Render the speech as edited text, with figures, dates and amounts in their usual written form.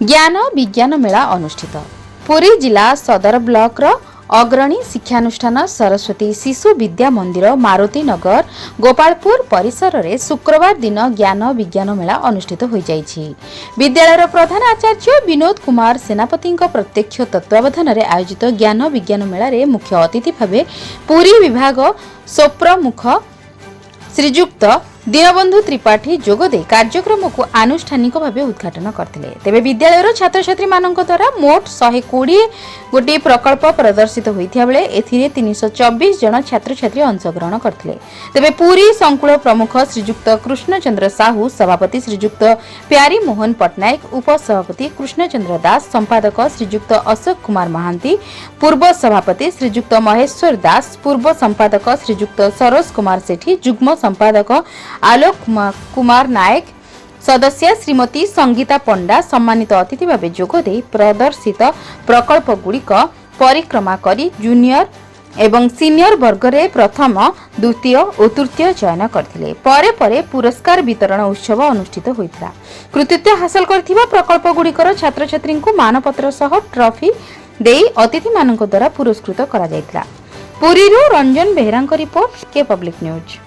ज्ञान विज्ञान मेला अनुष्ठित पुरी जिला सदर ब्लॉक रो अग्रणी शिक्षानुष्ठान सरस्वती शिशु विद्या मंदिर मारुति नगर गोपालपुर परिसर रे शुक्रवार दिन ज्ञान विज्ञान मेला अनुष्ठित हो जाइछि। विद्यालय प्रधान आचार्य विनोद कुमार सेनापति प्रत्यक्ष तत्वावधान रे आयोजित ज्ञान विज्ञान मेला रे मुख्य अतिथि भावे पुरी विभाग सोप्रमुख श्रीजुक्त दीनबंधु त्रिपाठी जोगदे कार्यक्रम को आनुष्ठानिक भाव उद्घाटन करथिले। तेबे विद्यालय छात्र छात्री मानक द्वारा मोट 120 गोटी प्रकल्प प्रदर्शित होइथिया बेले एथिरे 324 जन छात्र छात्री अंशग्रहण करथिले। तेबे पूरी संकुल प्रमुख श्रीजुक्त कृष्णचंद्र साहू, सभापति श्रीजुक्त प्यारी मोहन पटनायक, उपसभापति कृष्णचंद्र दास, संपादक श्रीजुक्त अशोक कुमार महांती, पूर्व सभापति श्रीजुक्त महेश्वर दास, पूर्व संपादक श्रीजुक्त सरोज कुमार सेठी, जुग्म संपादक आलोक कुमार नायक, सदस्य श्रीमती संगीता पंडा सम्मानित अतिथि भाव जोगदे प्रदर्शित प्रकल्प गुड़िक परिक्रमा करी जूनियर एवं सीनियर वर्ग रे प्रथम, द्वितीय और तृतीय चयन करथिले। परे परे पुरस्कार वितरण उत्सव अनुष्ठित होइतला। कृतित्व हासिल करथिबा प्रकल्प गुड़िकर छात्र छात्री को मानपत्र सह ट्रॉफी देई अतिथि मानक द्वारा पुरस्कृत करा जायतला। पुरीरू रंजन बेहरा रिपोर्ट के पब्लिक न्यूज।